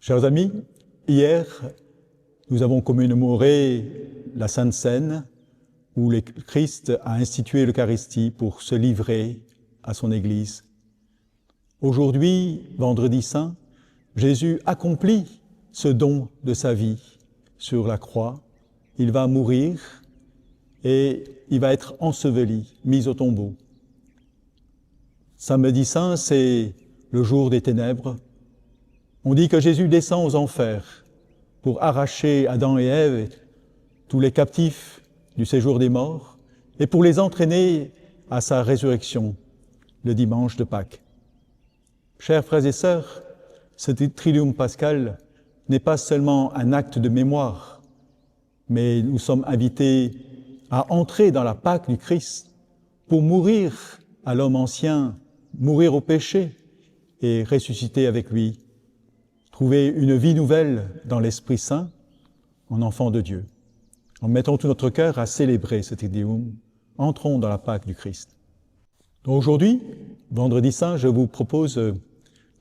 Chers amis, hier, nous avons commémoré la Sainte Seine, où le Christ a institué l'Eucharistie pour se livrer à son Église. Aujourd'hui, vendredi saint, Jésus accomplit ce don de sa vie sur la croix. Il va mourir et il va être enseveli, mis au tombeau. Samedi saint, c'est le jour des ténèbres. On dit que Jésus descend aux enfers pour arracher Adam et Ève, tous les captifs du séjour des morts, et pour les entraîner à sa résurrection, le dimanche de Pâques. Chers frères et sœurs, ce Triduum pascal n'est pas seulement un acte de mémoire, mais nous sommes invités à entrer dans la Pâque du Christ pour mourir à l'homme ancien, mourir au péché et ressusciter avec lui, trouver une vie nouvelle dans l'Esprit Saint, en enfant de Dieu. En mettant tout notre cœur à célébrer ce Triduum, entrons dans la Pâque du Christ. Donc aujourd'hui, vendredi saint, je vous propose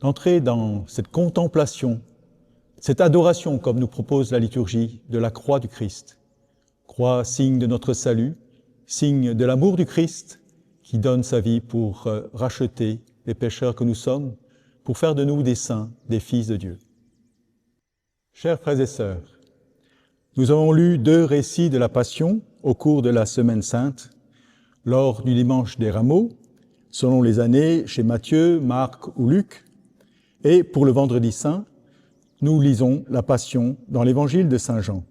d'entrer dans cette contemplation, cette adoration, comme nous propose la liturgie, de la croix du Christ. Croix, signe de notre salut, signe de l'amour du Christ, qui donne sa vie pour racheter les pécheurs que nous sommes, pour faire de nous des saints, des fils de Dieu. Chers frères et sœurs, nous avons lu 2 récits de la Passion au cours de la Semaine Sainte, lors du Dimanche des Rameaux, selon les années chez Matthieu, Marc ou Luc, et pour le Vendredi Saint, nous lisons la Passion dans l'Évangile de Saint Jean.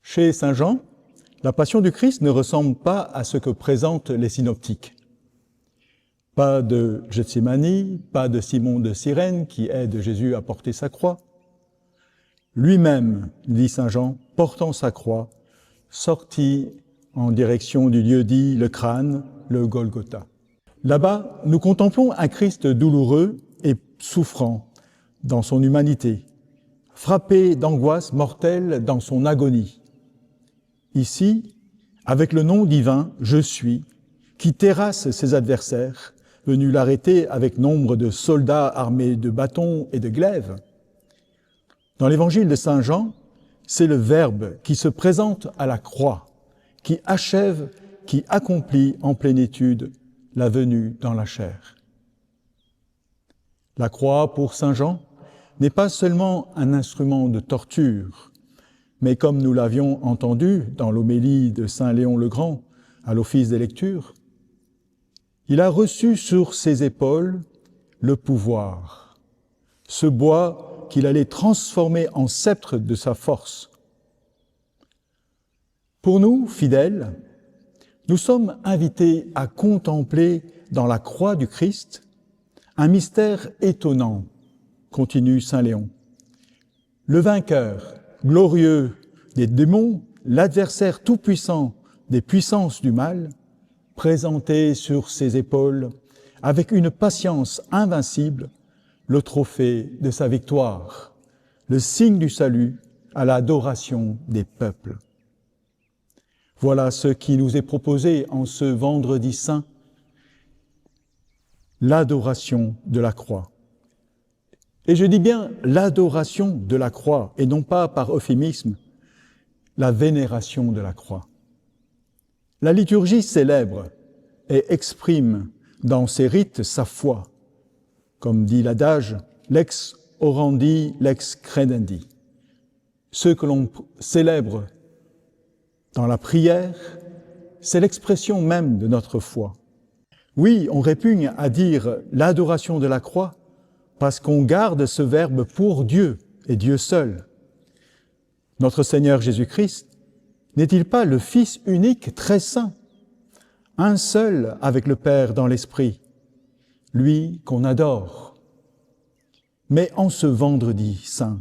Chez Saint Jean, la Passion du Christ ne ressemble pas à ce que présentent les synoptiques. Pas de Gethsémani, pas de Simon de Cyrène qui aide Jésus à porter sa croix. Lui-même, dit Saint Jean, portant sa croix, sortit en direction du lieu dit le crâne, le Golgotha. Là-bas, nous contemplons un Christ douloureux et souffrant dans son humanité, frappé d'angoisse mortelle dans son agonie. Ici, avec le nom divin « Je suis », qui terrasse ses adversaires, venus l'arrêter avec nombre de soldats armés de bâtons et de glaives. Dans l'évangile de Saint Jean, c'est le Verbe qui se présente à la croix, qui achève, qui accomplit en plénitude la venue dans la chair. La croix, pour Saint Jean, n'est pas seulement un instrument de torture, mais comme nous l'avions entendu dans l'homélie de Saint Léon le Grand à l'office des lectures, il a reçu sur ses épaules le pouvoir, ce bois qu'il allait transformer en sceptre de sa force. Pour nous, fidèles, nous sommes invités à contempler dans la croix du Christ un mystère étonnant, continue Saint Léon. Le vainqueur, glorieux des démons, l'adversaire tout-puissant des puissances du mal, présenté sur ses épaules, avec une patience invincible, le trophée de sa victoire, le signe du salut à l'adoration des peuples. Voilà ce qui nous est proposé en ce vendredi saint, l'adoration de la croix. Et je dis bien l'adoration de la croix, et non pas par euphémisme, la vénération de la croix. La liturgie célèbre et exprime dans ses rites sa foi, comme dit l'adage « lex orandi, lex credendi ». Ce que l'on célèbre dans la prière, c'est l'expression même de notre foi. Oui, on répugne à dire l'adoration de la croix parce qu'on garde ce verbe pour Dieu et Dieu seul. Notre Seigneur Jésus-Christ n'est-il pas le Fils unique très saint, un seul avec le Père dans l'Esprit, lui qu'on adore? Mais en ce vendredi saint,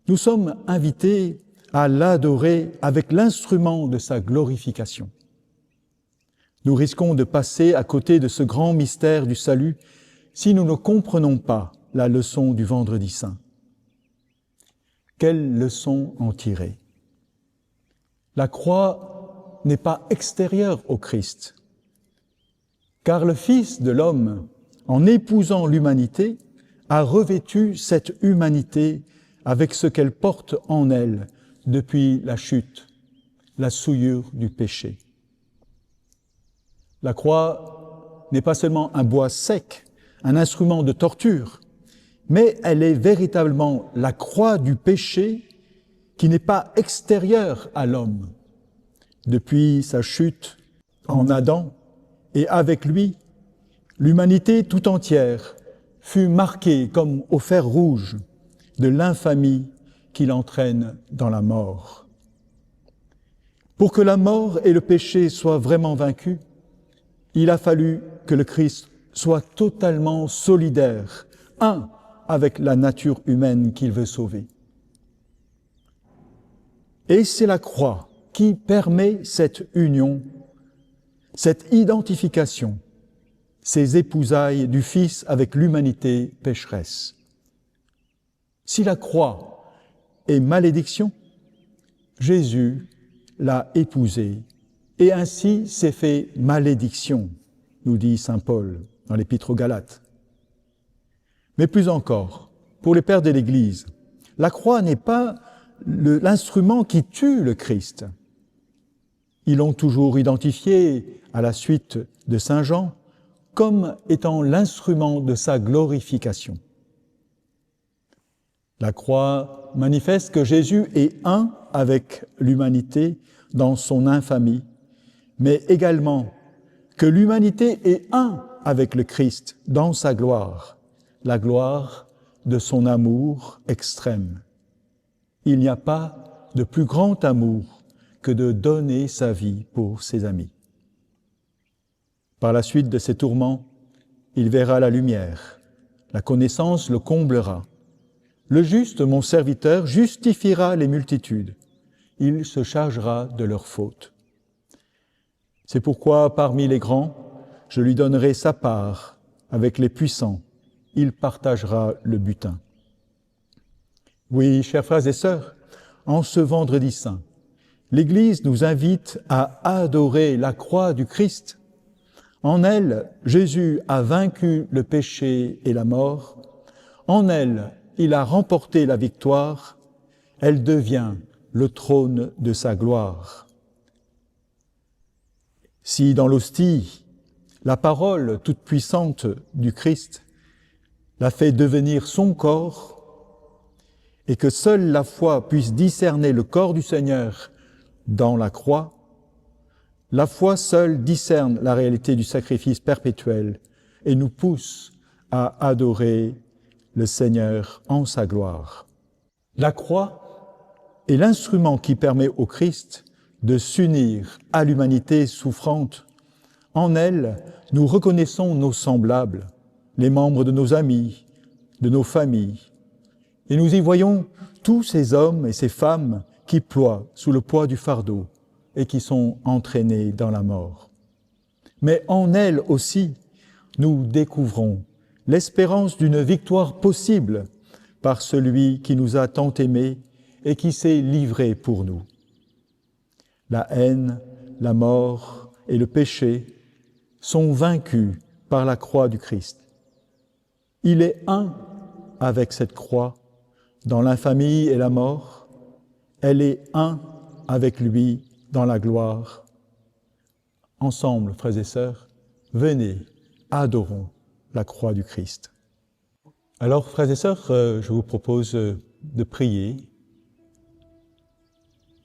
nous sommes invités à l'adorer avec l'instrument de sa glorification. Nous risquons de passer à côté de ce grand mystère du salut si nous ne comprenons pas la leçon du vendredi saint. Quelle leçon en tirer? La croix n'est pas extérieure au Christ, car le Fils de l'homme, en épousant l'humanité, a revêtu cette humanité avec ce qu'elle porte en elle depuis la chute, la souillure du péché. La croix n'est pas seulement un bois sec, un instrument de torture, mais elle est véritablement la croix du péché qui n'est pas extérieure à l'homme. Depuis sa chute en Adam et avec lui, l'humanité tout entière fut marquée comme au fer rouge de l'infamie qui l'entraîne dans la mort. Pour que la mort et le péché soient vraiment vaincus, il a fallu que le Christ soit totalement solidaire, un avec la nature humaine qu'il veut sauver. Et c'est la croix qui permet cette union, cette identification, ces épousailles du Fils avec l'humanité pécheresse. Si la croix est malédiction, Jésus l'a épousée et ainsi s'est fait malédiction, nous dit saint Paul dans l'Épître aux Galates. Mais plus encore, pour les pères de l'Église, la croix n'est pas l'instrument qui tue le Christ. Ils l'ont toujours identifié, à la suite de saint Jean, comme étant l'instrument de sa glorification. La croix manifeste que Jésus est un avec l'humanité dans son infamie, mais également que l'humanité est un avec le Christ dans sa gloire, la gloire de son amour extrême. Il n'y a pas de plus grand amour que de donner sa vie pour ses amis. Par la suite de ses tourments, il verra la lumière, la connaissance le comblera. Le juste, mon serviteur, justifiera les multitudes. Il se chargera de leurs fautes. C'est pourquoi, parmi les grands, je lui donnerai sa part avec les puissants. Il partagera le butin. Oui, chers frères et sœurs, en ce vendredi saint, l'Église nous invite à adorer la croix du Christ. En elle, Jésus a vaincu le péché et la mort. En elle, il a remporté la victoire. Elle devient le trône de sa gloire. Si dans l'hostie, la parole toute puissante du Christ l'a fait devenir son corps, et que seule la foi puisse discerner le corps du Seigneur dans la croix, la foi seule discerne la réalité du sacrifice perpétuel et nous pousse à adorer le Seigneur en sa gloire. La croix est l'instrument qui permet au Christ de s'unir à l'humanité souffrante. En elle, nous reconnaissons nos semblables, les membres de nos amis, de nos familles, et nous y voyons tous ces hommes et ces femmes qui ploient sous le poids du fardeau et qui sont entraînés dans la mort. Mais en elle aussi, nous découvrons l'espérance d'une victoire possible par celui qui nous a tant aimés et qui s'est livré pour nous. La haine, la mort et le péché sont vaincus par la croix du Christ. Il est un avec cette croix dans l'infamie et la mort. Elle est un avec lui dans la gloire. Ensemble, frères et sœurs, venez, adorons la croix du Christ. Alors, frères et sœurs, je vous propose de prier.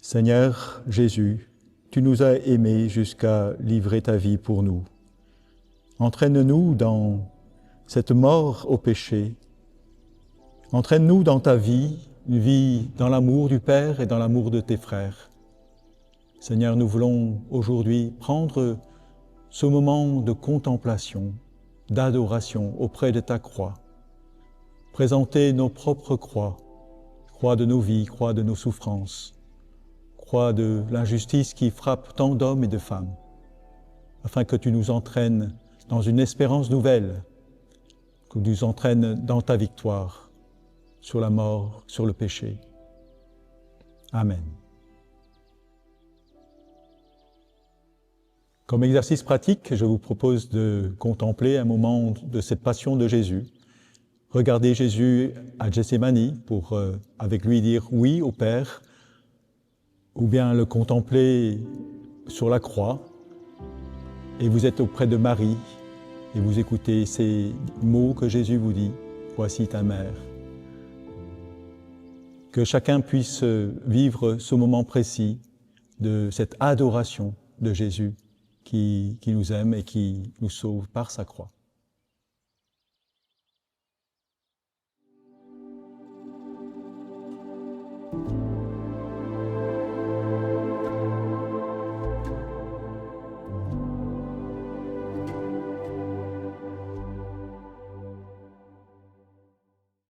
Seigneur Jésus, tu nous as aimés jusqu'à livrer ta vie pour nous. Entraîne-nous dans cette mort au péché. Entraîne-nous dans ta vie, une vie dans l'amour du Père et dans l'amour de tes frères. Seigneur, nous voulons aujourd'hui prendre ce moment de contemplation, d'adoration auprès de ta croix, présenter nos propres croix, croix de nos vies, croix de nos souffrances, croix de l'injustice qui frappe tant d'hommes et de femmes, afin que tu nous entraînes dans une espérance nouvelle, que tu nous entraînes dans ta victoire sur la mort, sur le péché. Amen. Comme exercice pratique, je vous propose de contempler un moment de cette passion de Jésus. regardez Jésus à Gethsémani pour avec lui dire oui au Père, ou bien le contempler sur la croix, et vous êtes auprès de Marie, et vous écoutez ces mots que Jésus vous dit, « Voici ta mère ». Que chacun puisse vivre ce moment précis de cette adoration de Jésus qui nous aime et qui nous sauve par sa croix.